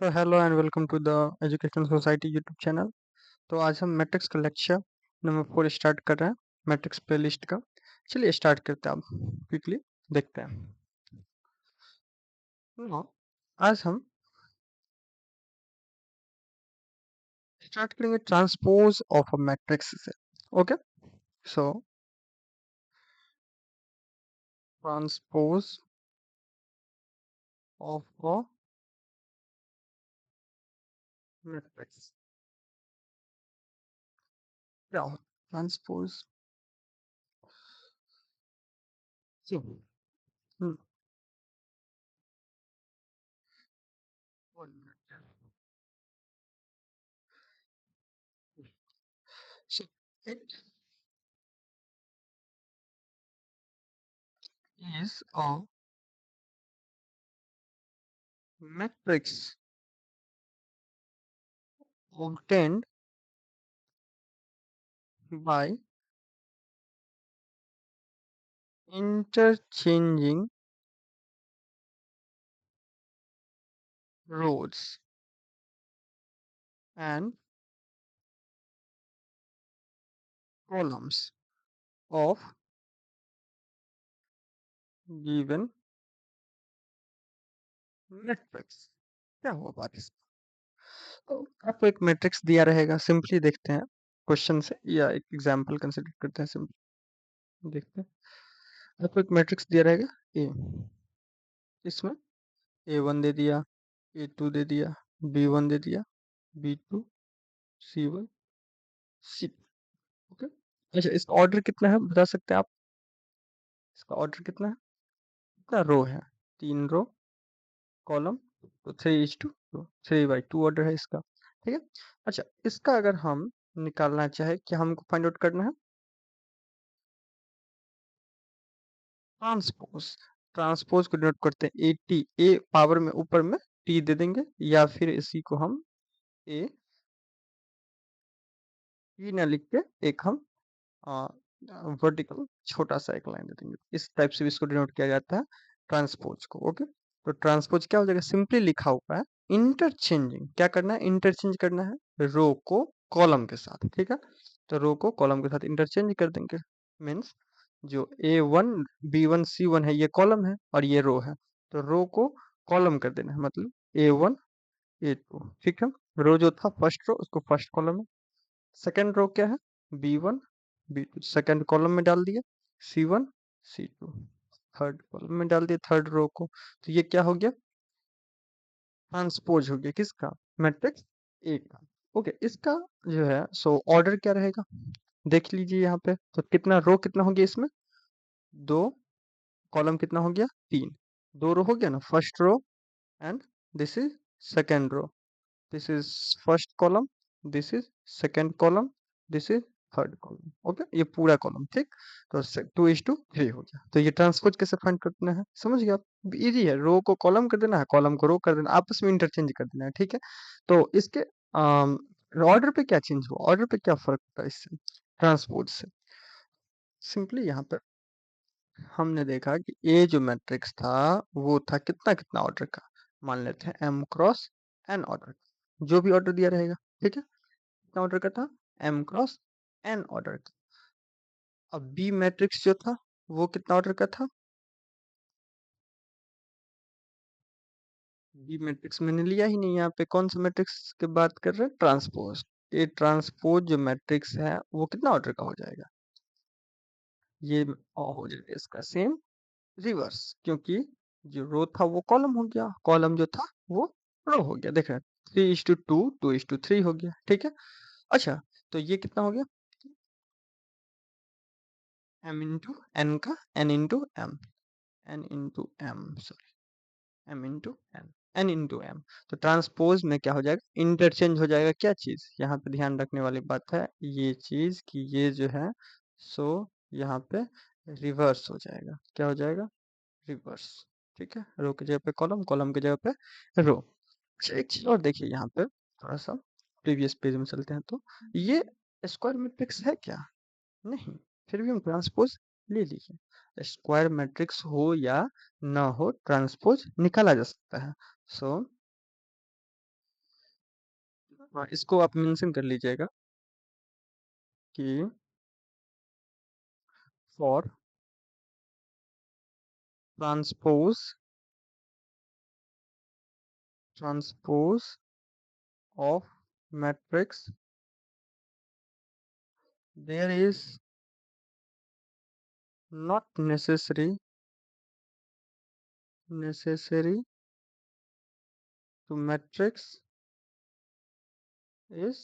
तो hello and welcome to the education society YouTube channel. तो आज हम मैट्रिक्स का लेक्चर नंबर 4 स्टार्ट कर रहे हैं, मैट्रिक्स प्लेलिस्ट का। चलिए स्टार्ट करते हैं, अब क्विकली देखते हैं। Now, आज हम स्टार्ट करेंगे ट्रांसपोज ऑफ अ मैट्रिक्स से। Okay, so transpose of a matrix क्या हो? Transpose so, hmm, one minute. So it is a matrix obtained by interchanging rows and columns of given matrix। क्या हुआ बात इसमें? तो आपको एक मैट्रिक्स दिया रहेगा, सिंपली देखते हैं क्वेश्चन से या एक एग्जांपल कंसिडर करते हैं। सिंपली देखते हैं, आपको एक मैट्रिक्स दिया रहेगा ए, इसमें A1 दे दिया, A2 दे दिया, B1 दे दिया, B2, C1, C। ओके, अच्छा इसका ऑर्डर कितना है बता सकते हैं आप? इसका ऑर्डर कितना है? कितना रो है? 3 रो, कॉलम, तो 3:2, 3/2 ऑर्डर है इसका। ठीक है, अच्छा इसका अगर हम निकालना चाहे, क्या हमको फाइंड आउट करना है? ट्रांसपोज। ट्रांसपोज को डिनोट करते हैं ए टी, ए पावर में ऊपर में टी दे देंगे, या फिर इसी को हम ए टी ना लिख के एक हम वर्टिकल छोटा सा एक लाइन दे देंगे। इस टाइप से भी इसको डिनोट किया जाता है ट्रांसपोज को। ओके, तो ट्रांसपोज क्या हो जाएगा? सिंपली लिखा हुआ है इंटरचेंजिंग। क्या करना है? इंटरचेंज करना है रो को कॉलम के साथ। ठीक है, तो रो को कॉलम के साथ इंटरचेंज कर देंगे। मीन्स जो A1 B1 C1 है ये कॉलम है और ये रो है, तो रो को कॉलम कर देना है, मतलब A1 A2। ठीक है, रो जो था फर्स्ट रो उसको फर्स्ट कॉलम में, सेकंड रो क्या है? B1 B2 सेकंड कॉलम में डाल दिया, C1 C2 थर्ड कॉलम में डाल दिया थर्ड रो को। तो ये क्या हो गया? ट्रांसपोज हो गया किसका? मैट्रिक्स ए का। ओके, इसका जो है सो ऑर्डर क्या रहेगा देख लीजिए यहाँ पे। तो कितना रो कितना हो गया इसमें? 2, कॉलम कितना हो गया? 3। 2 रो हो गया ना, first row and this is second row, this is first column, this is second column, this is third column. Okay, ये पूरा कॉलम। ठीक, तो 2:3 हो गया। तो ये ट्रांसपोज कैसे फाइंड करना है समझ गए आप? इजी है, रो को कॉलम कर देना है, कॉलम को रो कर देना, आपस में इंटरचेंज कर देना है। ठीक है, तो इसके ऑर्डर पे क्या चेंज हुआ, ऑर्डर पे क्या फर्क पड़ा इससे ट्रांसपोज से? सिंपली यहाँ पे हमने देखा कि ए जो मैट्रिक्स था वो था कितना कितना ऑर्डर का, मान लेते हैं एम क्रॉस एन ऑर्डर, जो भी ऑर्डर दिया रहेगा। ठीक है, कितना ऑर्डर का था? एम क्रॉस एन ऑर्डर का। अब बी मैट्रिक्स जो था वो कितना ऑर्डर का था? बी मैट्रिक्स मैंने लिया ही नहीं, यहाँ पे कौन सा मैट्रिक्स की बात कर रहे हैं? ट्रांसपोज। ये ट्रांसपोज जो मैट्रिक्स है वो कितना ऑर्डर का हो जाएगा? ये हो जाएगा इसका सेम रिवर्स, क्योंकि जो रो था वो कॉलम हो गया, कॉलम जो था वो रो हो गया। देख रहे हैं, 3:2 2:3 हो गया। ठीक है, अच्छा तो ये कितना हो गया? एम इंटू एन का N into M, N into M, M into N, N into M. तो ट्रांसपोज में क्या हो जाएगा? इंटरचेंज हो जाएगा। क्या चीज यहाँ पे ध्यान रखने वाली बात है ये चीज कि ये जो है सो यहाँ पे रिवर्स हो जाएगा। क्या हो जाएगा? रिवर्स। ठीक है, रो की जगह पे कॉलम, कॉलम की जगह पे रो। अच्छा एक चीज और देखिए यहाँ पे, थोड़ा सा प्रीवियस पेज में चलते हैं। तो ये स्क्वायर मैट्रिक्स है क्या? नहीं, फिर भी हम ट्रांसपोज ले लीजिए। स्क्वायर मैट्रिक्स हो या ना हो ट्रांसपोज निकाला जा सकता है। सो हाँ, इसको आप मेंशन कर लीजिएगा कि for transpose transpose of matrix there is not necessary to matrix is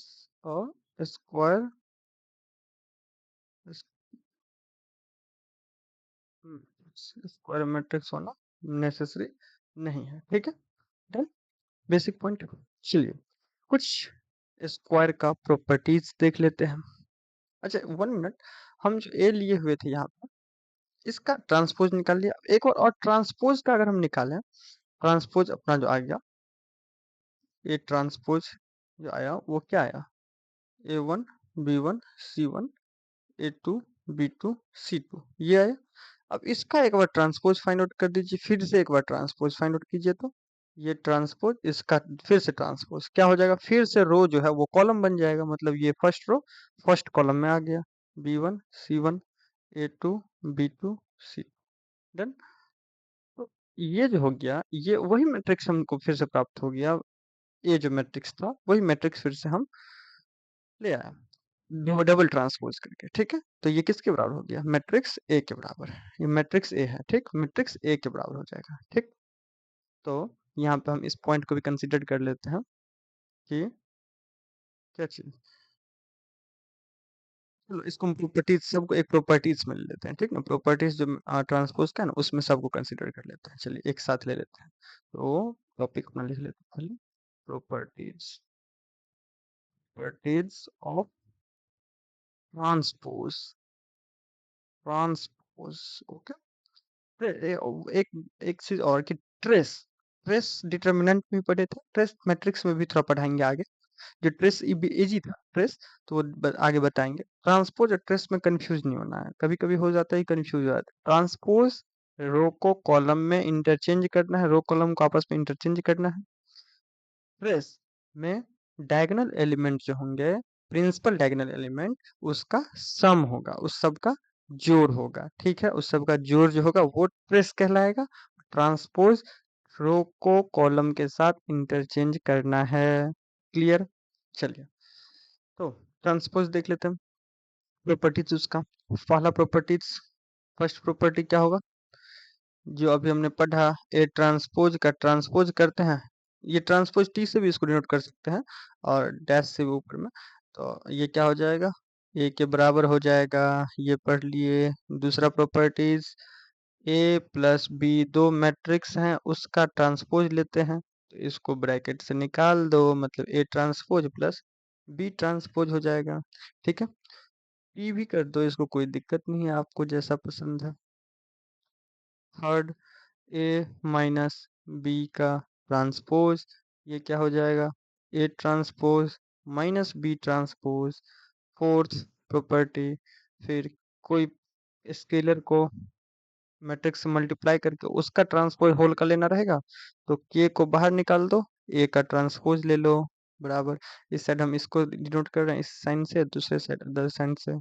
a square square matrix होना नेसेसरी नहीं है। ठीक है, डन। Basic point. चलिए कुछ स्क्वायर का प्रॉपर्टीज देख लेते हैं। अच्छा 1 मिनट, हम जो ए लिए हुए थे यहाँ पर, इसका ट्रांसपोज निकाल लिया। एक और ट्रांसपोज का अगर हम निकालें, ट्रांसपोज अपना जो आ गया, ये ट्रांसपोज जो आया वो क्या आया, A1 B1 C1 A2 B2 C2, ये आया। अब इसका एक बार ट्रांसपोज फाइंड आउट कर दीजिए, फिर से एक बार ट्रांसपोज फाइंड आउट कीजिए, तो ये ट्रांसपोज इसका फिर से ट्रांसपोज क्या हो जाएगा, फिर से रो जो है वो कॉलम बन जाएगा, मतलब ये फर्स्ट रो फर्स्ट कॉलम में आ गया, B1 C1 A2 B2 C, done. तो ये जो हो गया, ये वही मैट्रिक्स हमको फिर से प्राप्त हो गया, ये जो मैट्रिक्स था वही मैट्रिक्स फिर से हम ले आए डबल ट्रांसपोज करके। ठीक है, तो ये किसके बराबर हो गया, मैट्रिक्स ए के बराबर। ये मैट्रिक्स ए है, ठीक, मैट्रिक्स ए के बराबर हो जाएगा। ठीक, तो यहाँ पे हम इस पॉइंट को भी कंसीडर कर लेते हैं कि क्या चीज, चलो इसको हम प्रॉपर्टीज, सबको एक प्रॉपर्टीज में ले लेते हैं। ठीक ना, प्रॉपर्टीज जो ट्रांसपोज का है ना, उसमें सबको कंसीडर कर लेते हैं। चलिए एक साथ ले लेते हैं, तो टॉपिक अपना लिख लेते हैं पहले, properties properties of transpose transpose. Okay, एक एक चीज और कि ट्रेस ट्रेस डिटर्मिनेंट में पढ़े थे, ट्रेस मैट्रिक्स में भी थोड़ा पढ़ाएंगे आगे। जो ट्रेस इजी था ट्रेस, तो वो आगे बताएंगे। ट्रांसपोज और ट्रेस में कंफ्यूज नहीं होना है, कभी कभी हो जाता है कंफ्यूज हो जाता है। ट्रांसपोज रो को कॉलम में इंटरचेंज करना है, रो कॉलम को आपस में इंटरचेंज करना है। ट्रेस में डायगोनल एलिमेंट जो होंगे, प्रिंसिपल डायगोनल एलिमेंट, उसका सम होगा, उस सब का जोड़ होगा। ठीक है, उस सब का जोड़ जो होगा वो ट्रेस कहलाएगा। ट्रांसपोज रो को कॉलम के साथ इंटरचेंज करना है। क्लियर, चलिए तो ट्रांसपोज देख लेते हैं। प्रॉपर्टीज उसका, पहला प्रॉपर्टीज, फर्स्ट प्रॉपर्टी क्या होगा, जो अभी हमने पढ़ा, ए ट्रांसपोज का ट्रांसपोज करते हैं, ये ट्रांसपोज टी से भी इसको डिनोट कर सकते हैं और डैश से भी ऊपर में, तो ये क्या हो जाएगा, ए के बराबर हो जाएगा, ये पढ़ लिए। दूसरा प्रॉपर्टीज, ए प्लस बी दो मैट्रिक्स हैं, उसका ट्रांसपोज लेते हैं, तो इसको ब्रैकेट से निकाल दो, मतलब A transpose plus B transpose हो जाएगा। ठीक है, पी भी कर दो इसको, कोई दिक्कत नहीं है, आपको जैसा पसंद है। थर्ड, ए माइनस बी का ट्रांसपोज, ये क्या हो जाएगा, A transpose minus B transpose. Fourth property, फिर कोई स्केलर को मैट्रिक्स से मल्टीप्लाई करके उसका ट्रांसपोज होल का लेना रहेगा, तो के को बाहर निकाल दो, ए का ट्रांसपोज ले लो, बराबर। इस साइड हम इसको डिनोट कर रहे हैं इस साइन से, दूसरे साइड अदर साइन से।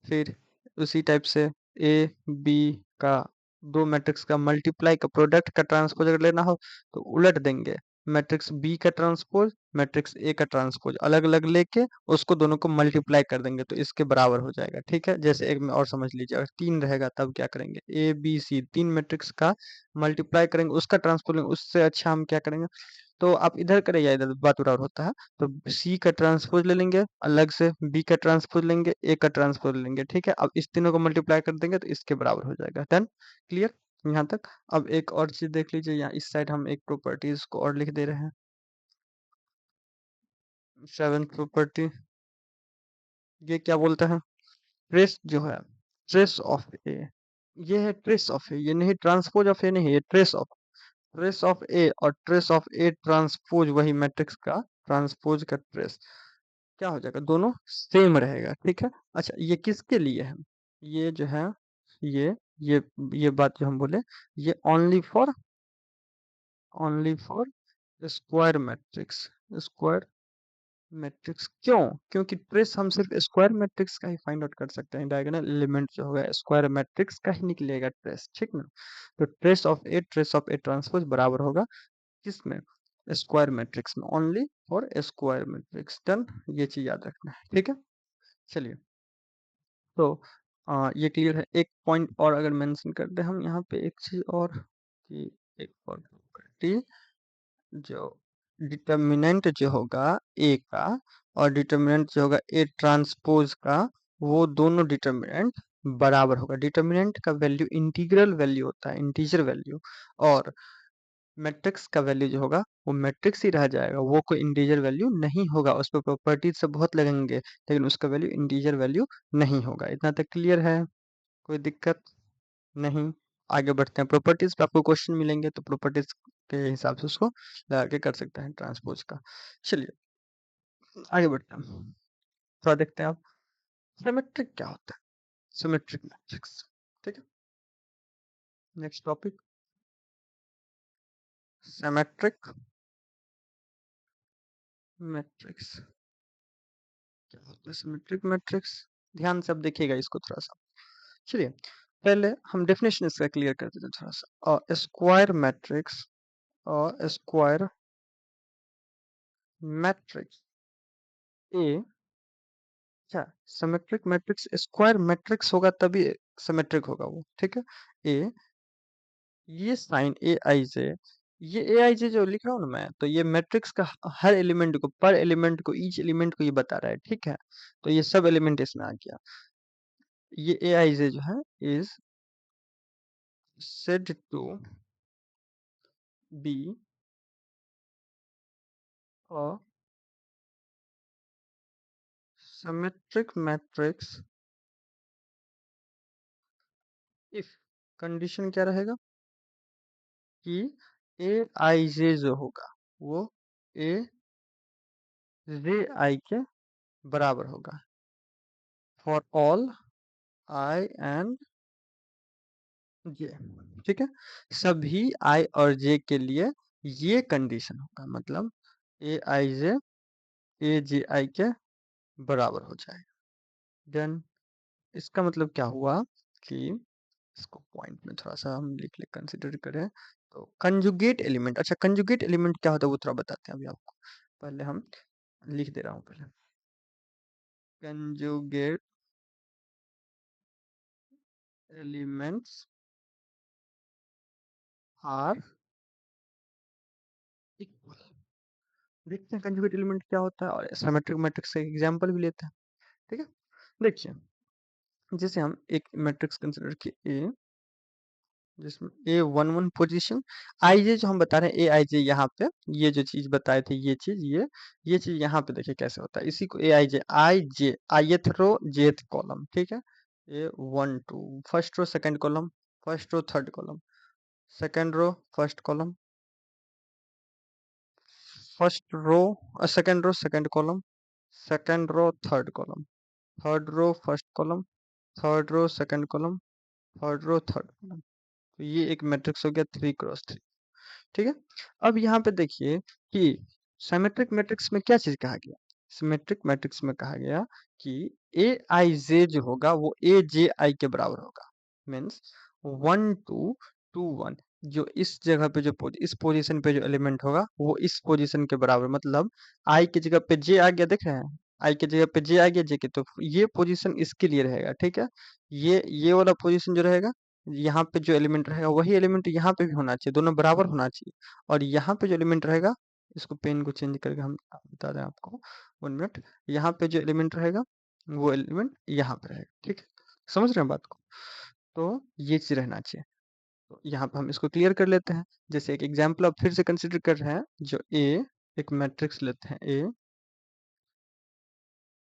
फिर उसी टाइप से ए बी का दो मैट्रिक्स का मल्टीप्लाई का प्रोडक्ट का ट्रांसपोज अगर लेना हो, तो उलट देंगे, मैट्रिक्स बी का ट्रांसपोज मैट्रिक्स ए का ट्रांसपोज अलग अलग लेके उसको दोनों को मल्टीप्लाई कर देंगे, तो इसके बराबर हो जाएगा। ठीक है, जैसे एक में और समझ लीजिए, अगर 3 रहेगा तब क्या करेंगे, ए बी सी तीन मैट्रिक्स का मल्टीप्लाई करेंगे, उसका ट्रांसपोज लेंगे, उससे अच्छा हम क्या करेंगे, तो आप इधर करें या इधर, बात बराबर होता है। तो सी का ट्रांसपोज ले लेंगे अलग से, बी का ट्रांसपोज लेंगे, ए का ट्रांसपोज लेंगे। ठीक है, अब इस तीनों को मल्टीप्लाई कर देंगे तो इसके बराबर हो जाएगा। डन, क्लियर यहाँ तक। अब एक और चीज देख लीजिए, यहाँ इस साइड हम एक प्रॉपर्टीज को और लिख दे रहे हैं। सेवन प्रॉपर्टी, ये क्या बोलता है, ट्रेस जो है, ट्रेस ऑफ ए, ये है ट्रेस ऑफ ए, ये नहीं ट्रांसपोज ऑफ ए, नहीं, ये ट्रेस ऑफ ए, और ट्रेस ऑफ ए ट्रांसपोज वही मैट्रिक्स का ट्रांसपोज का ट्रेस, क्या हो जाएगा, दोनों सेम रहेगा। ठीक है, अच्छा ये किसके लिए है, ये जो है, ये ये ये बात जो हम बोले, ये only for square matrix, square matrix क्यों? क्योंकि ट्रेस हम सिर्फ स्क्वायर मैट्रिक्स का ही फाइंड आउट कर सकते हैं। डायगोनल एलिमेंट जो होगा स्क्वायर मैट्रिक्स का ही निकलेगा ट्रेस, ठीक ना। तो ट्रेस ऑफ ए ट्रांसपोज बराबर होगा किसमें? स्क्वायर मैट्रिक्स में, only for square matrix. Done, ये चीज याद रखना है, ठीक है। चलिए, तो ये क्लियर है। एक पॉइंट और अगर मेंशन कर दे हम यहाँ पे एक चीज और, कि एक और प्रॉपर्टी, जो डिटर्मिनेंट जो होगा ए का और डिटर्मिनेंट जो होगा ए ट्रांसपोज का, वो दोनों डिटर्मिनेंट बराबर होगा। डिटर्मिनेंट का वैल्यू इंटीग्रल वैल्यू होता है, इंटीजर वैल्यू, और मैट्रिक्स का वैल्यू जो होगा वो मैट्रिक्स ही रह जाएगा, वो कोई इंटीजर वैल्यू नहीं होगा। उस पर प्रॉपर्टीज सब बहुत लगेंगे लेकिन उसका वैल्यू इंटीजर वैल्यू नहीं होगा। इतना तक क्लियर है? कोई दिक्कत नहीं। आगे बढ़ते हैं। प्रॉपर्टीज पे आपको क्वेश्चन मिलेंगे तो प्रॉपर्टीज के हिसाब से उसको लगा के कर सकते हैं ट्रांसपोज का। चलिए आगे बढ़ते हैं, थोड़ा देखते हैं आप सिमेट्रिक क्या होता है। सिमेट्रिक मैट्रिक्स, ठीक है। Next topic, symmetric matrix. क्या होता है सिमेट्रिक मैट्रिक्स? ध्यान से अब देखिएगा इसको थोड़ा सा। चलिए, पहले हम डेफिनेशन इसका क्लियर कर देते हैं थोड़ा सा। स्क्वायर मैट्रिक्स और स्क्वायर मैट्रिक्स ए, क्या सिमेट्रिक मैट्रिक्स स्क्वायर मैट्रिक्स होगा तभी सिमेट्रिक होगा वो, ठीक है। ए, ये साइन ए आई जे, ये ए आई जे जो लिख रहा हूँ ना मैं, तो ये मैट्रिक्स का हर एलिमेंट को, पर एलिमेंट को, ईच एलिमेंट को ये बता रहा है, ठीक है। तो ये सब एलिमेंट इसमें आ गया। ये ए आई जे जो है is said to be a symmetric matrix if, condition क्या रहेगा कि ए आई जे जो होगा वो ए जे आई के बराबर होगा फॉर ऑल आई एंड जे, ठीक है। सभी आई और जे के लिए ये कंडीशन होगा, मतलब ए आई जे ए जे आई के बराबर हो जाएगा। देन इसका मतलब क्या हुआ कि इसको पॉइंट में थोड़ा सा हम लिख ले, कंसिडर करें तो कंजुगेट एलिमेंट। अच्छा, कंजुगेट एलिमेंट क्या होता है वो थोड़ा बताते हैं अभी आपको। पहले हम लिख दे रहा हूँ पहले, कंजुगेट एलिमेंट्स आर इक्वल। देखते हैं कंजुगेट एलिमेंट क्या होता है और सिमेट्रिक मैट्रिक्स का एग्जांपल भी लेते हैं, ठीक है। देखिए, जैसे हम एक मैट्रिक्स कंसिडर किए ए, जिसमें ए वन वन पोजिशन, आई जे जो हम बता रहे हैं ए आई जे, यहाँ पे ये जो चीज बताए थे, ये चीज, ये चीज यहाँ पे देखिए कैसे होता है। इसी को ए आई जे आईएथ रो जेथ कॉलम, ठीक है। A one two, first row second column, first row third column, second row first column, first row second row second column, second row third column, third row first column, third row second column, third row third column. तो ये एक matrix हो गया 3 cross 3, ठीक है। अब यहाँ पे देखिए कि सिमेट्रिक मैट्रिक्स में क्या चीज कहा गया। सिमेट्रिक मैट्रिक्स में कहा गया कि ए आई जे जो होगा वो ए जे आई के बराबर होगा। मीन्स 1 2 2 1, जो इस जगह पे जो इस पोजीशन पे जो एलिमेंट होगा वो इस पोजीशन के बराबर, मतलब आई की जगह पे जे आ गया, देख रहे हैं, आई की जगह पे जे आ गया, जे के, तो ये पोजीशन इसके लिए रहेगा, ठीक है। ये वाला पोजीशन जो रहेगा, यहाँ पे जो एलिमेंट रहेगा वही एलिमेंट यहाँ पे भी होना चाहिए, दोनों बराबर होना चाहिए। और यहाँ पे जो एलिमेंट रहेगा, इसको पेन को चेंज करके हम बता रहे हैं आपको, 1 मिनट। यहाँ पे जो एलिमेंट रहेगा वो एलिमेंट यहाँ पे रहेगा, ठीक है। समझ रहे हैं बात को? तो ये चीज रहना चाहिए। तो यहाँ पे हम इसको क्लियर कर लेते हैं। जैसे एक एग्जाम्पल अब फिर से कंसिडर कर रहे हैं, जो ए, एक मैट्रिक्स लेते हैं ए,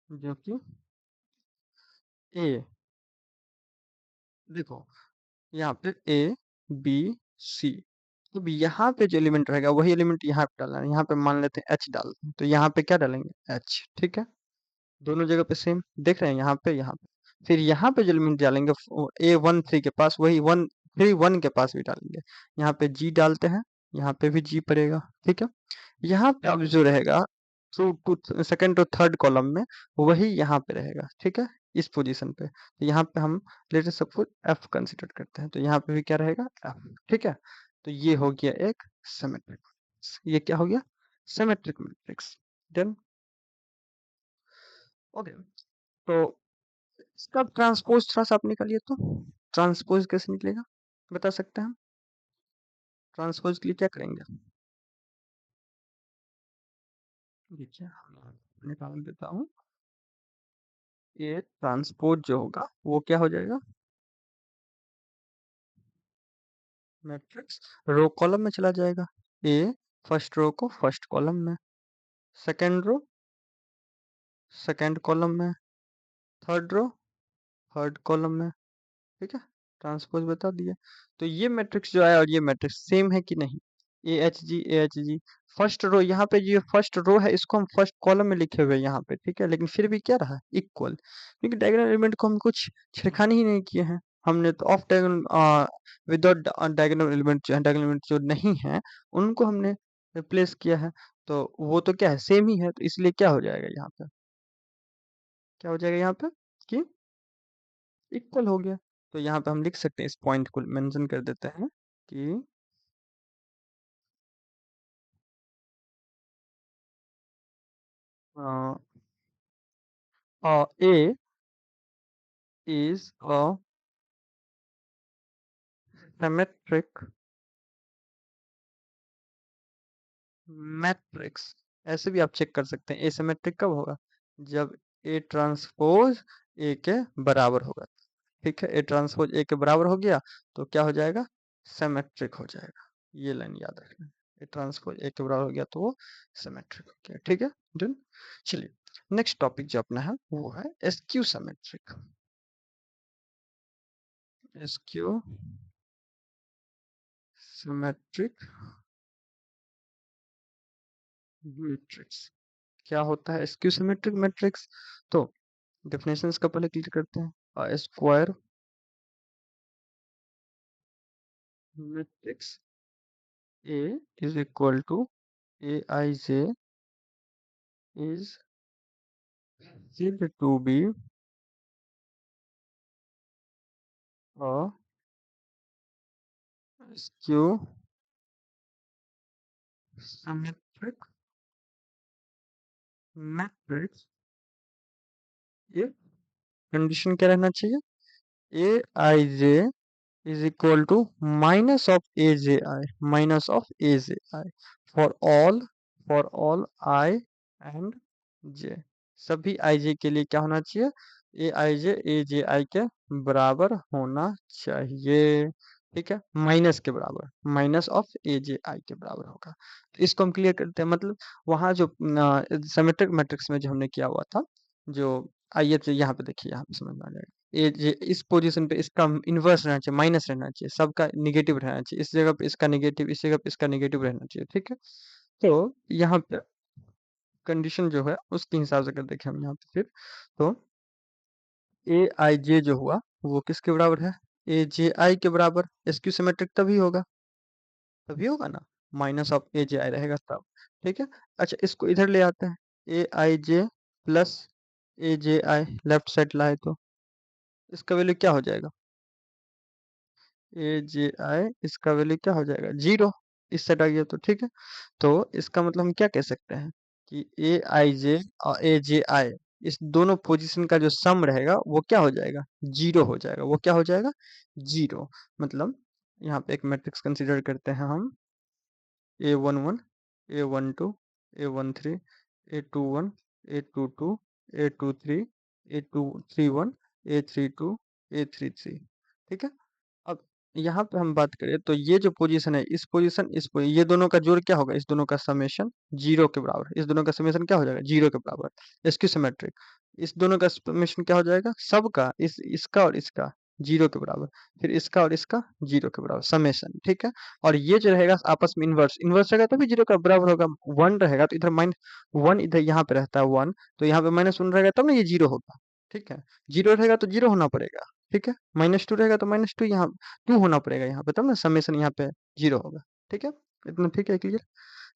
जो कि ए, देखो यहाँ पे ए बी सी, अब यहाँ पे जो एलिमेंट रहेगा वही एलिमेंट यहाँ पे डालना है। यहाँ पे मान लेते हैं एच डालते हैं, तो यहाँ पे क्या डालेंगे, एच, ठीक है। दोनों जगह पे सेम देख रहे हैं, यहाँ पे यहाँ पे। फिर यहाँ पे जो एलिमेंट डालेंगे ए वन थ्री के पास, वही वन थ्री वन के पास भी डालेंगे। यहाँ पे जी डालते हैं, यहाँ पे भी जी पड़ेगा, ठीक है। यहाँ पे अब जो रहेगा two second two third column में वही यहाँ पे रहेगा, ठीक है, इस पोजीशन पे। तो यहाँ पे हम let us suppose F consider करते हैं, तो यहाँ पे भी क्या रहेगा, एफ, ठीक है। तो ये हो गया एक सिमेट्रिक, ये क्या हो गया, सिमेट्रिक मैट्रिक्स। देन ओके, तो इसका ट्रांसपोज थोड़ा सा आप निकालिए, तो ट्रांसपोज कैसे निकलेगा बता सकते हैं हम, ट्रांसपोज के लिए क्या करेंगे, देखिए निकाल देता हूँ। ये ट्रांसपोज जो होगा वो क्या हो जाएगा, मैट्रिक्स रो कॉलम में चला जाएगा, ए फर्स्ट रो को फर्स्ट कॉलम में, सेकंड रो सेकंड कॉलम में, थर्ड रो थर्ड कॉलम में, ठीक है, ट्रांसपोज बता दिया। तो ये मैट्रिक्स जो है और ये मैट्रिक्स सेम है कि नहीं, A H G, first row, यहाँ पे जो फर्स्ट रो है इसको हम फर्स्ट कॉलम में लिखे हुए हैं यहाँ पे, ठीक है, लेकिन फिर भी क्या रहा, इक्वल, क्योंकि डायगोनल एलिमेंट को हम कुछ छिड़खानी ही नहीं किए हैं, हमने तो of diagonal without diagonal element जो है, डायगोनल एलिमेंट जो नहीं है उनको हमने रिप्लेस किया है, तो वो तो क्या है, सेम ही है, तो इसलिए क्या हो जाएगा यहाँ पे, क्या हो जाएगा यहाँ पे कि इक्वल हो गया। तो यहाँ पे हम लिख सकते हैं, इस पॉइंट को मेंशन कर देते हैं कि A is a symmetric matrix. ऐसे भी आप चेक कर सकते हैं, एसिमेट्रिक कब होगा, जब ए ट्रांसपोज ए के बराबर होगा, ठीक है, ए ट्रांसपोज ए के बराबर हो गया तो क्या हो जाएगा, सिमेट्रिक हो जाएगा, ये लाइन याद रखना, ए ट्रांसपोज ए के बराबर हो गया तो वो सिमेट्रिक हो गया, ठीक है। डन, चलिए नेक्स्ट टॉपिक जो अपना है वो है SQ symmetric, SQ symmetric matrix. क्या होता है एसक्यू सिमेट्रिक मैट्रिक्स, तो डेफिनेशंस का पहले क्लियर करते हैं, square matrix A is equal to Aij is said to be a skew symmetric matrix if condition क्या रहना चाहिए, Aij is equal to minus of Aj for all for all I and j, सभी ij के लिए क्या होना चाहिए, Aij के बराबर होना चाहिए, ठीक है, माइनस के बराबर, माइनस ऑफ Aj के बराबर होगा। तो इसको हम क्लियर करते हैं, मतलब वहां जो सिमेट्रिक मैट्रिक्स में जो हमने किया हुआ था, जो आइए तो यहाँ पे देखिए, यहाँ पे समझ में आ जाएगा, ये इस पोजीशन पे इसका इन्वर्स रहना चाहिए, माइनस रहना चाहिए, सबका निगेटिव रहना चाहिए, इस जगह पे इसका निगेटिव, इस जगह पे इसका निगेटिव रहना चाहिए, ठीक है। तो यहाँ पे कंडीशन जो है उसके हिसाब से अगर देखें हम यहाँ पे फिर, तो ए आई जे जो हुआ वो किसके बराबर है, ए जे आई के बराबर, एसक्यू सिमेट्रिक तभी होगा ना, माइनस ऑफ ए जे आई रहेगा तब, ठीक है। अच्छा इसको इधर ले आते हैं, A I J plus A J I left side लाए तो इसका वैल्यू क्या हो जाएगा, ए जे आई, इसका वैल्यू क्या हो जाएगा, जीरो, इस साइड आ गया तो, ठीक है। तो इसका मतलब हम क्या कह सकते हैं कि ए आई जे और ए जे आई, इस दोनों पोजीशन का जो सम रहेगा वो क्या हो जाएगा, जीरो हो जाएगा, वो क्या हो जाएगा, जीरो। मतलब यहाँ पे एक मैट्रिक्स कंसीडर करते हैं हम, A11, A12, A13, A21, A22, A23, A231, A32, A33, ठीक है। अब यहाँ पे हम बात करें तो ये जो पोजीशन है, इस पोजीशन ये दोनों का जोड़ क्या होगा, इस दोनों का समेशन जीरो के बराबर, इस दोनों का समेशन क्या हो जाएगा, जीरो के बराबर, इसकी सिमेट्रिक, इस दोनों का समेशन क्या हो जाएगा, सबका, इसका और इसका जीरो के बराबर, फिर इसका और इसका जीरो के बराबर समेशन, ठीक है। और ये जो रहेगा आपस में इन्वर्स, इन्वर्स रहेगा तभी जीरो का बराबर होगा, वन रहेगा तो इधर माइनस वन, इधर यहाँ पे रहता है वन, तो यहाँ पे माइनस वन रहेगा तब ना ये जीरो होगा, ठीक है, जीरो रहेगा तो जीरो होना पड़ेगा, ठीक है, माइनस टू रहेगा तो माइनस टू यहाँ टू होना पड़ेगा यहाँ पे, तब ना समेशन यहाँ पे जीरो होगा, ठीक है, इतना ठीक है, क्लियर।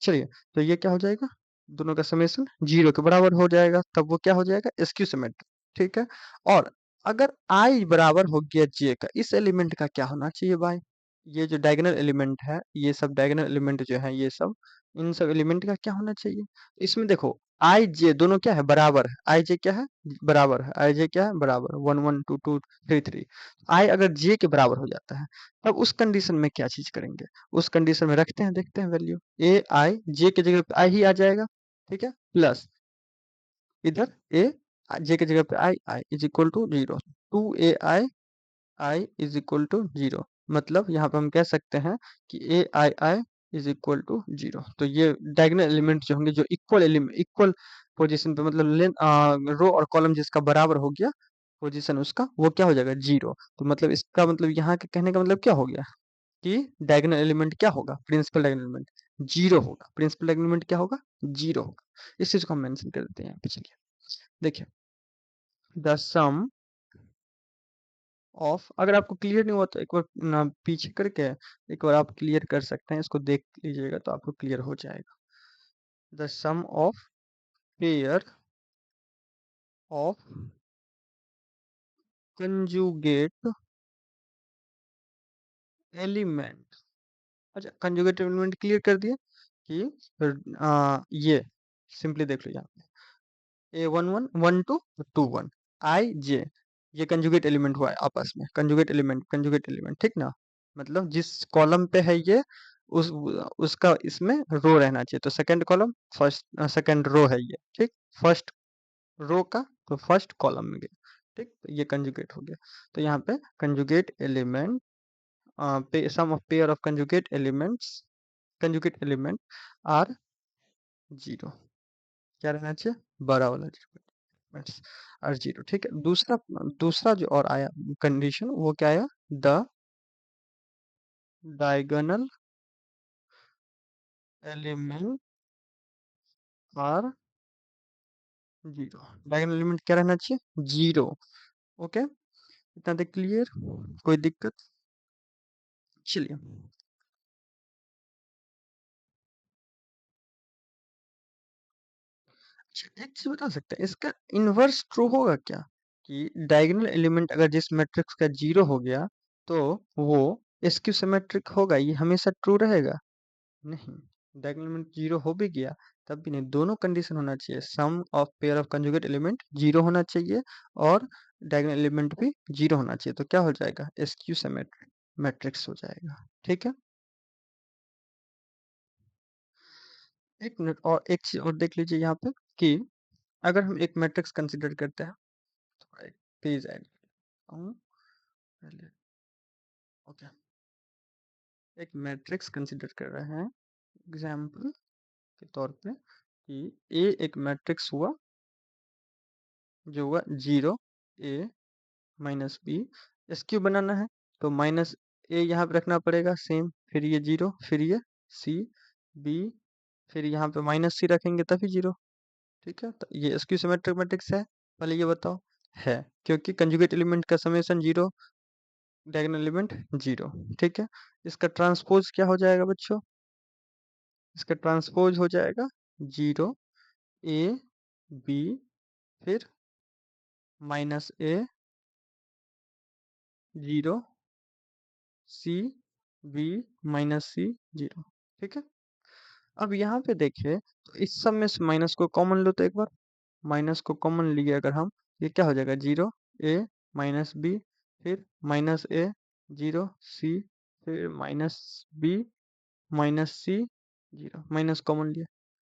चलिए तो ये क्या हो जाएगा, दोनों का समेशन 0 के बराबर हो जाएगा, तब वो क्या हो जाएगा, स्क्यू सिमेट्रिक। ठीक है। और अगर i बराबर हो गया j का, इस एलिमेंट का क्या होना चाहिए भाई, ये जो डायगोनल एलिमेंट है, ये सब डायगोनल एलिमेंट जो है, ये सब, इन सब एलिमेंट का क्या होना चाहिए। इसमें देखो आई जे दोनों क्या है, बराबर है। आई जे क्या है, बराबर है। आई जे क्या है, बराबर, 1 1 2 2 3 3। आई अगर जे के बराबर हो जाता है, तब उस कंडीशन में क्या चीज करेंगे, उस कंडीशन में रखते हैं, देखते हैं वैल्यू। ए आई जे की जगह पे आई ही आ जाएगा। ठीक है, प्लस इधर ए जे की जगह पे I, I is equal to 0। 2ai I is equal to 0। मतलब यहाँ पे हम कह सकते हैं कि A I I is equal to 0। तो ये डायगोनल एलिमेंट जो होंगे, जो इक्वल पोजीशन पे, मतलब रो और कॉलम जिसका बराबर हो गया पोजीशन उसका, वो क्या हो जाएगा, 0। तो मतलब इसका मतलब यहाँ के कहने का मतलब क्या हो गया कि डायगोनल एलिमेंट क्या होगा, प्रिंसिपल डायगोनल एलिमेंट 0 होगा। प्रिंसिपल डायगोनल एलिमेंट क्या होगा, 0 होगा। इस चीज को हम मेंशन कर देते हैं यहाँ पे। चलिए देखिए, द सम ऑफ, अगर आपको क्लियर नहीं हुआ तो एक बार ना पीछे करके एक बार आप क्लियर कर सकते हैं, इसको देख लीजिएगा तो आपको क्लियर हो जाएगा। The sum of pair of conjugate element. अच्छा, कंजुगेट एलिमेंट क्लियर कर दिया कि ये सिंपली देख लो यहाँ पे, A11 12 I J, ये कंजुगेट एलिमेंट हुआ है आपस में, कंजुगेट एलिमेंट, ठीक ना। मतलब जिस कॉलम पे है ये, उस उसका इसमें रो रहना चाहिए, तो second column first, second row है ये, ठीक। फर्स्ट रो का तो फर्स्ट कॉलम में गया, ठीक। तो ये कंजुगेट हो गया। तो यहाँ पे conjugate element, sum of pair of conjugate element are 0, क्या रहना चाहिए, बड़ा वाला 0 आर 0। ठीक है। दूसरा दूसरा जो और आया कंडीशन, वो क्या आया, the diagonal element are 0। Diagonal element क्या रहना चाहिए, 0। ओके, इतना तक क्लियर, कोई दिक्कत। चलिए, अच्छा एक चीज बता सकते हैं, इसका इनवर्स ट्रू होगा क्या, कि डायगोनल एलिमेंट अगर जिस मैट्रिक्स का 0 हो गया, तो वो स्क्यू सिमेट्रिक होगा, ये हमेशा ट्रू रहेगा, नहीं। डायगोनल एलिमेंट 0 हो भी गया तब भी नहीं, दोनों कंडीशन होना चाहिए, sum of pair of conjugate element 0 होना चाहिए, और डायगोनल एलिमेंट भी 0 होना चाहिए, तो क्या हो जाएगा, स्क्यू सिमेट्रिक मैट्रिक्स हो जाएगा। ठीक है। एक मिनट, और एक चीज और देख लीजिए यहाँ पे, कि अगर हम एक मैट्रिक्स कंसिडर करते हैं, तो एक पेज ऐड पहले, ओके, एक मैट्रिक्स कंसिडर कर रहे हैं एग्जाम्पल के तौर पे, कि ए एक मैट्रिक्स हुआ, जो हुआ 0 ए माइनस बी। एसक्यू बनाना है तो माइनस ए यहाँ पे रखना पड़ेगा सेम, फिर ये 0, फिर ये सी बी, फिर यहाँ पे माइनस सी रखेंगे तभी 0। ठीक है, तो ये एसक्यू सिमेट्रिक मैट्रिक्स है, पहले ये बताओ, है, क्योंकि कंजुगेट एलिमेंट का समेशन 0, डायगोनल एलिमेंट 0। ठीक है। इसका ट्रांसपोज क्या हो जाएगा बच्चों, इसका ट्रांसपोज हो जाएगा 0 ए बी, फिर माइनस ए 0 सी बी माइनस सी 0। ठीक है। अब यहाँ पे देखिए, तो इस सब में से माइनस को कॉमन लो, तो एक बार माइनस को कॉमन लिए अगर हम, ये क्या हो जाएगा, 0 ए माइनस बी, फिर माइनस ए 0 सी, फिर माइनस बी माइनस सी 0, माइनस कॉमन लिए।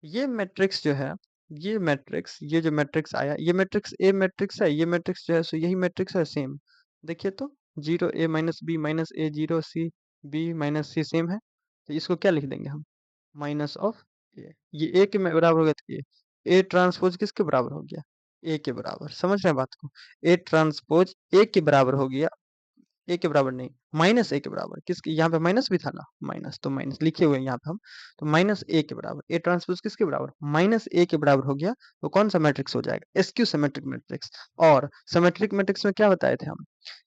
ये मैट्रिक्स जो है, ये जो मैट्रिक्स आया, ये मैट्रिक्स ए मैट्रिक्स है, ये मैट्रिक्स जो है सो यही मैट्रिक्स है सेम। देखिए तो 0 ए माइनस बी माइनस ए 0 सी बी माइनस सी सेम है, तो इसको क्या लिख देंगे हम, माइनस ऑफ ए। ये ए के बराबर हो गया, तो ए ट्रांसपोज किसके बराबर हो गया, ए के बराबर, समझ रहे हैं बात को, ए ट्रांसपोज ए के बराबर हो गया, ए के बराबर नहीं, माइनस ए के बराबर, किसके, यहाँ पे माइनस भी था ना, माइनस, तो माइनस लिखे हुए हैं यहाँ पे हम, तो माइनस ए के बराबर, ए ट्रांसपोज किसके बराबर, माइनस ए के बराबर हो गया, तो कौन सा मैट्रिक्स हो जाएगा, एसक्यू सिमेट्रिक मैट्रिक्स। और सिमेट्रिक मैट्रिक्स में क्या बताए थे हम,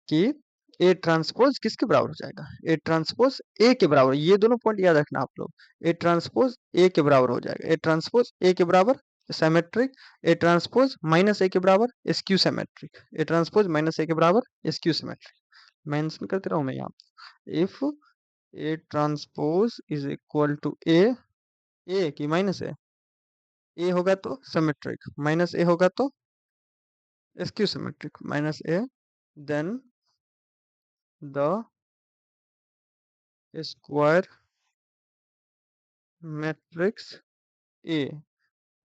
कि ए ट्रांसपोज किसके बराबर हो जाएगा? ए ट्रांसपोज ए के बराबर। ये दोनों पॉइंट याद रखना आप लोग। ए ट्रांसपोज ए के बराबर हो जाएगा। ए ट्रांसपोज ए के बराबर symmetric. A transpose minus A के बराबर skew symmetric. A transpose minus A के बराबर स्क्यू सिमेट्रिक। मेंशन करते रहूं मैं यहाँ। If A transpose is equal to A की माइनस ए होगा तो सिमेट्रिक, माइनस ए होगा तो skew symmetric. Minus A then the square matrix A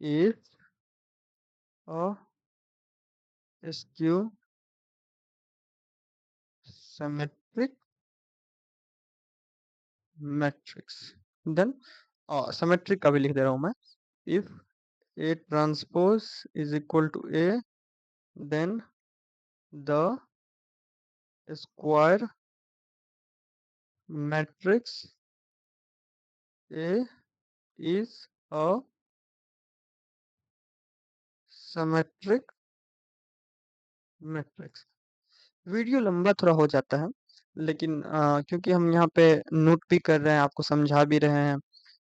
is a skew symmetric matrix. Then symmetric का भी लिख दे रहा हूँ मैं। If A transpose is equal to A, then the square matrix A is a symmetric matrix. Video लंबा थोड़ा हो जाता है, लेकिन क्योंकि हम यहाँ पे नोट भी कर रहे हैं, आपको समझा भी रहे हैं,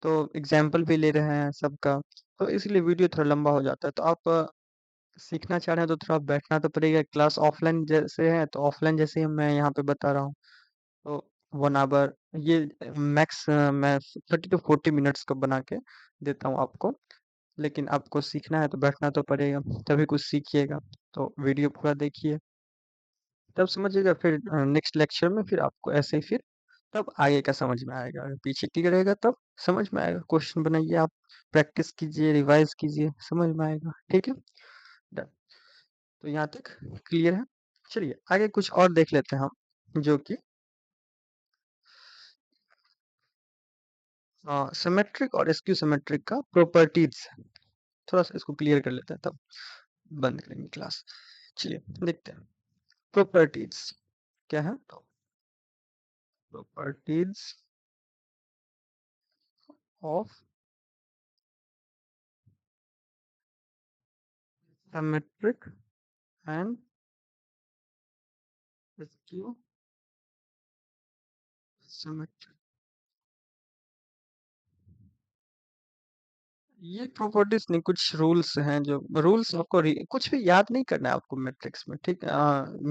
तो एग्जाम्पल भी ले रहे हैं सबका, तो इसलिए वीडियो थोड़ा लंबा हो जाता है। तो आप सीखना चाह रहे हैं तो थोड़ा बैठना तो पड़ेगा। क्लास ऑफलाइन जैसे है तो ऑफलाइन जैसे ही मैं यहाँ पे बता रहा हूँ, तो 1 आवर ये मैक्स मैं 30 to 40 मिनट्स का बना के देता हूँ आपको। लेकिन आपको सीखना है तो बैठना तो पड़ेगा, तभी कुछ सीखिएगा। तो वीडियो पूरा देखिए, तब समझिएगा। फिर नेक्स्ट लेक्चर में फिर आपको ऐसे ही फिर तब आगे का समझ में आएगा। अगर पीछे क्लियर रहेगा तब समझ में आएगा। क्वेश्चन बनाइए आप, प्रैक्टिस कीजिए, रिवाइज कीजिए, समझ में आएगा। ठीक है, डन। तो यहाँ तक क्लियर है। चलिए आगे कुछ और देख लेते हैं हम, जो कि सिमेट्रिक और स्क्यू सिमेट्रिक का प्रॉपर्टीज। थोड़ा सा इसको क्लियर कर लेते हैं, तब बंद करेंगे क्लास। चलिए देखते हैं प्रॉपर्टीज क्या है। तो properties of symmetric and skew symmetric. ये प्रॉपर्टीज नहीं, कुछ रूल्स हैं, जो रूल्स आपको कुछ भी याद नहीं करना है आपको मैट्रिक्स में। ठीक,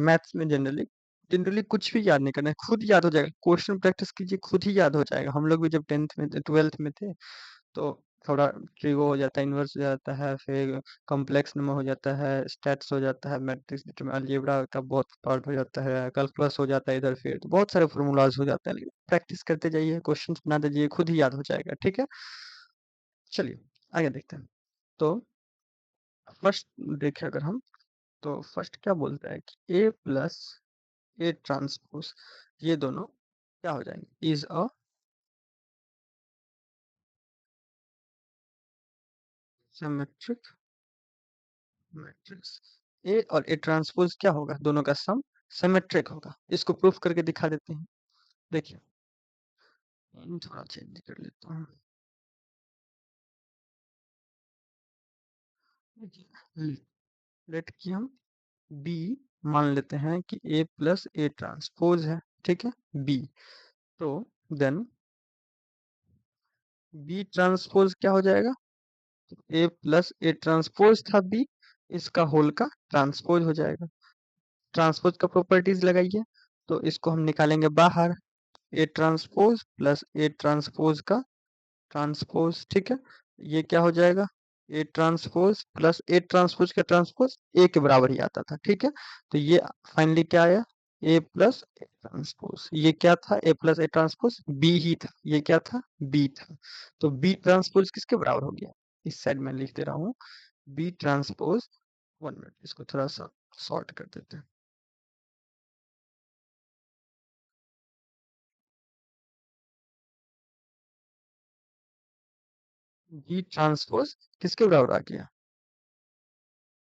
मैथ्स में जनरली जनरली कुछ भी याद नहीं करना है, खुद याद हो जाएगा। क्वेश्चन प्रैक्टिस कीजिए, खुद ही याद हो जाएगा। हम लोग भी जब 10th में थे, 12th में थे, तो थोड़ा ट्रिगो हो जाता है, इन्वर्स हो जाता है, फिर कॉम्प्लेक्स नंबर हो जाता है, स्टैट्स हो जाता है, मैट्रिक्स में अलजेब्रा का बहुत पार्ट हो जाता है, कैलकुलस हो जाता है इधर, फिर तो बहुत सारे फॉर्मूलाज हो जाते हैं। लेकिन प्रैक्टिस करते जाइए, क्वेश्चंस बना दीजिए, खुद ही याद हो जाएगा। ठीक है, चलिए आगे देखते हैं। तो फर्स्ट देखें अगर हम, तो फर्स्ट क्या बोलता है कि ए प्लस ए ट्रांसपोज, ये दोनों क्या हो जाएंगे? Is a symmetric matrix. A और ए ट्रांसपोज क्या होगा? दोनों का सम सिमेट्रिक होगा। इसको प्रूफ करके दिखा देते हैं। देखिए थोड़ा चेंज कर लेता हूँ। देखिए लेट कि हम बी मान लेते हैं कि ए प्लस ए ट्रांसपोज है। ठीक है, बी। तो देन बी ट्रांसपोज क्या हो जाएगा? ए प्लस ए ट्रांसपोज था बी, इसका होल का ट्रांसपोज हो जाएगा। ट्रांसपोज का प्रॉपर्टीज लगाइए, तो इसको हम निकालेंगे बाहर। ए ट्रांसपोज प्लस ए ट्रांसपोज का ट्रांसपोज। ठीक है, ये क्या हो जाएगा? A transpose plus A transpose का ट्रांसपोज ए के बराबर ही आता था। ठीक है, तो ये फाइनली क्या आया? ए प्लस ए ट्रांसपोज। ये क्या था? ए प्लस ए ट्रांसपोज बी ही था। ये क्या था? बी था। तो बी ट्रांसपोज किसके बराबर हो गया? इस साइड में लिख दे रहा हूँ, बी ट्रांसपोज। 1 मिनट, इसको थोड़ा सा सॉर्ट कर देते हैं। बी ट्रांसपोज किसके बराबर आ गया?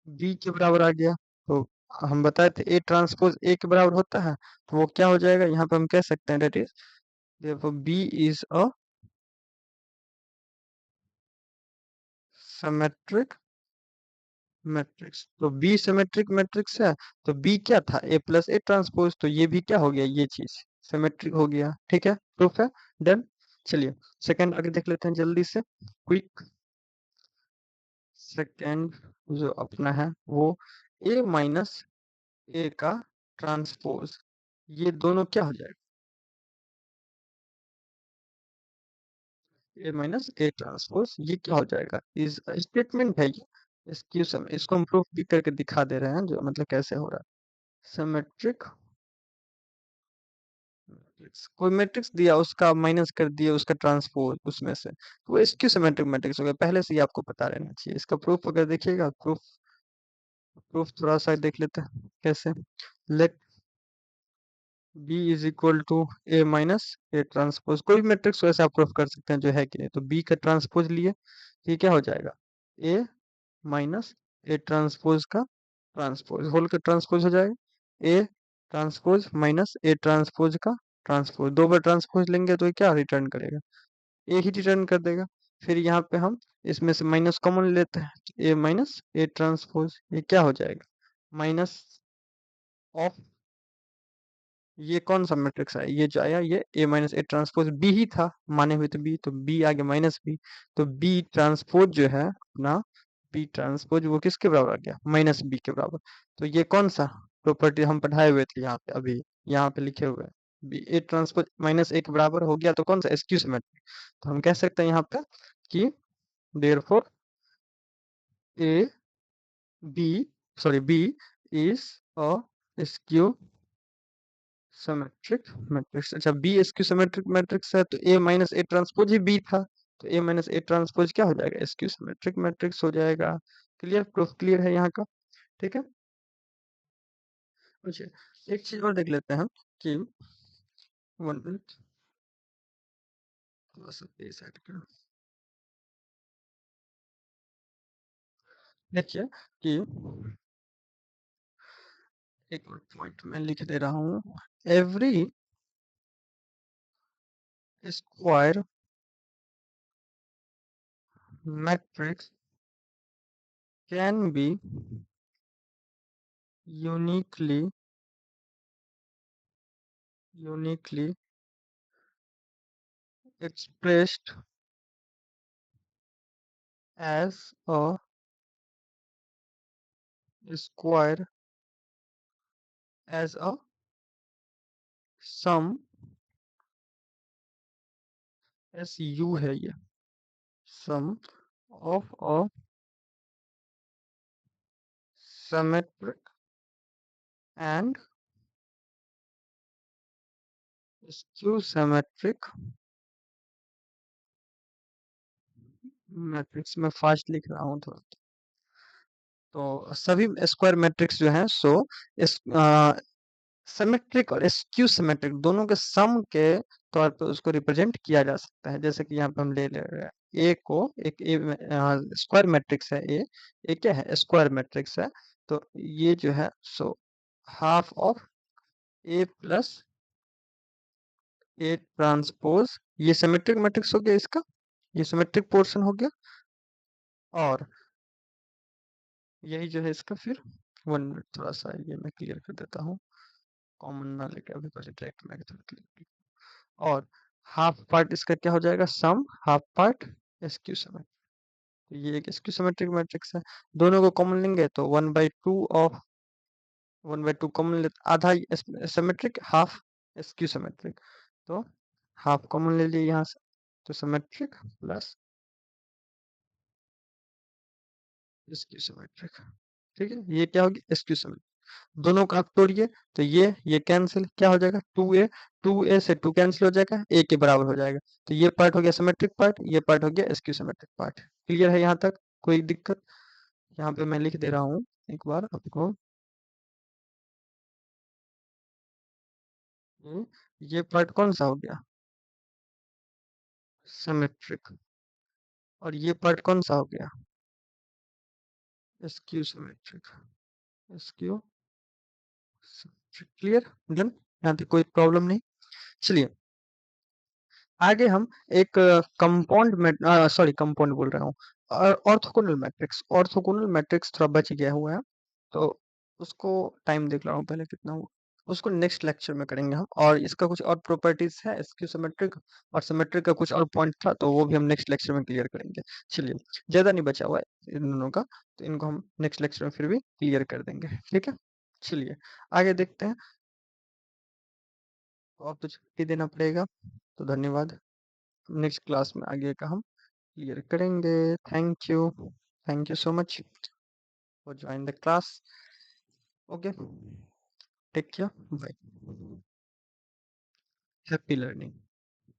बी के बराबर आ गया। तो हम बताए थे ए ट्रांसपोज ए के बराबर होता है, तो वो क्या हो जाएगा? यहाँ पे हम कह सकते हैं दैट इज, देखो B is a symmetric matrix, तो बी सिमेट्रिक मैट्रिक्स है। तो बी क्या था, ए प्लस ए ट्रांसपोज, तो ये भी क्या हो गया, ये चीज सिमेट्रिक हो गया। ठीक है, प्रूफ है, डन। चलिए सेकंड आगे देख लेते हैं जल्दी से, क्विक। सेकंड जो अपना है वो ए माइनस ए का ट्रांसपोज, ये दोनों क्या हो जाएगा, ए माइनस ए ट्रांसपोज, ये क्या हो जाएगा, इस स्टेटमेंट है ये। इसको हम प्रूफ भी करके दिखा दे रहे हैं, जो मतलब कैसे हो रहा है। सिमेट्रिक मैट्रिक्स, कोई मैट्रिक्स दिया उसका माइनस कर दिया उसका ट्रांसपोज उसमें से, तो वो स्क्यू सिमेट्रिक मैट्रिक्स हो गया, पहले से ही आपको पता रहना चाहिए। इसका प्रूफ अगर देखिएगा, प्रूफ प्रूफ थोड़ा सा देख लेते हैं कैसे। Let B is equal to A minus A transpose, कोई भी मैट्रिक्स वैसे आप प्रूफ कर सकते हैं जो है कि नहीं, तो बी का ट्रांसपोज लिए, ये क्या हो जाएगा, ए माइनस ए ट्रांसपोज का ट्रांसपोज, होल का ट्रांसपोज हो जाएगा, A transpose minus A transpose का ट्रांसपोज, दो बार ट्रांसपोज लेंगे तो ये क्या रिटर्न करेगा, ए ही रिटर्न कर देगा। फिर यहाँ पे हम इसमें से माइनस कॉमन लेते हैं, ए माइनस ए ट्रांसपोज, ये क्या हो जाएगा, माइनस ऑफ, ये कौन सा मैट्रिक्स है, ये जो आया ये ए माइनस ए ट्रांसपोज बी ही था, माने हुए तो बी, तो बी आगे माइनस बी, तो बी ट्रांसपोज जो है अपना, बी ट्रांसपोज वो किसके बराबर आ गया, माइनस बी के बराबर। तो ये कौन सा प्रॉपर्टी हम पढ़ाए हुए थे यहाँ पे, अभी यहाँ पे लिखे हुए हैं, B A transpose minus A के बराबर हो गया, तो कौन सा एसक्यू सिमेट्री। तो हम कह सकते हैं यहाँ पे कि therefore A B, sorry B is a skew symmetric matrix. अच्छा, बी स्क्यू सिमेट्रिक मैट्रिक्स है, तो ए माइनस ए ट्रांसपोज ही बी था, तो ए माइनस ए ट्रांसपोज क्या हो जाएगा, स्क्यू सिमेट्रिक मैट्रिक्स हो जाएगा। क्लियर, प्रूफ क्लियर है यहाँ का। ठीक है, अच्छा एक चीज और देख लेते हैं कि, 1 मिनट, थोड़ा सा पेज ऐड करो। देखिए कि एक और पॉइंट मैं लिख दे रहा हूँ, every square matrix can be uniquely uniquely expressed as a square, as a sum, SU है ये, sum of a symmetric and skew symmetric matrix में फास्ट लिख रहा हूँ थोड़ा। तो सभी स्क्वायर मैट्रिक्स जो हैं सो इस सिमेट्रिक और स्क्यू सिमेट्रिक दोनों के सम के तौर पे उसको रिप्रेजेंट किया जा सकता है। जैसे कि यहाँ पे हम ले ले रहे हैं ए को, एक ए स्क्वायर मैट्रिक्स है ए, ए क्या है, स्क्वायर मैट्रिक्स है, तो ये जो है so half of A plus A transpose, ये सिमेट्रिक मैट्रिक्स हो गया इसका, ये सिमेट्रिक पोर्शन हो गया। और यही जो है इसका फिर, 1 मिनट थोड़ा सा ये मैं क्लियर कर देता हूँ, कॉमन ना लेके अभी पहले डायरेक्ट मैथड। और हाफ पार्ट इसका क्या हो जाएगा, सम हाफ पार्ट एसक्यू सिमेट्रिक, तो ये एक एसक्यू सिमेट्रिक मैट्रिक्स है। दोनों को कॉमन लेंगे तो 1/2 ऑफ 1/2 कॉमन ले, आधा सिमेट्रिक हाफ एसक्यू सिमेट्रिक, तो हाफ कॉमन ले लिए यहाँ से, तो सिमेट्रिक प्लस एसक्यू सिमेट्रिक। ठीक है, ये क्या होगी, एसक्यू सिमेट्रिक। दोनों का आप तोड़िए, तो ये कैंसिल, क्या हो जाएगा, 2a से 2 कैंसिल हो जाएगा, a के बराबर हो जाएगा। तो ये पार्ट हो गया सिमेट्रिक पार्ट, ये पार्ट हो गया एसक्यू सिमेट्रिक पार्ट। क्लियर है यहाँ तक, कोई दिक्कत। यहाँ पे मैं लिख दे रहा हूँ एक बार आपको, ये ये पार्ट कौन सा हो गया, सिमेट्रिक, और ये पार्ट कौन सा हो गया, SQ symmetric, SQ symmetric. Clear, done, यहाँ पे कोई प्रॉब्लम नहीं। चलिए आगे हम एक कंपाउंड में, सॉरी कंपाउंड बोल रहा हूँ, और ऑर्थोगोनल मैट्रिक्स थोड़ा बच गया हुआ है, तो उसको टाइम देख रहा हूँ पहले कितना हुआ। उसको नेक्स्ट लेक्चर में करेंगे हम, और इसका कुछ और प्रॉपर्टीज है इसकी सिमेट्रिक, और सिमेट्रिक का कुछ और पॉइंट था, तो वो भी हम नेक्स्ट लेक्चर में क्लियर करेंगे। चलिए, ज़्यादा नहीं बचा हुआ है इन दोनों का, तो इनको हम नेक्स्ट लेक्चर में फिर भी क्लियर कर देंगे, ठीक है। चलिए आगे देखते हैं। तो अब तो छुट्टी देना पड़ेगा, तो धन्यवाद। नेक्स्ट क्लास में आगे का हम क्लियर करेंगे। Thank you so much for join the class. Okay, take care, bye, happy learning.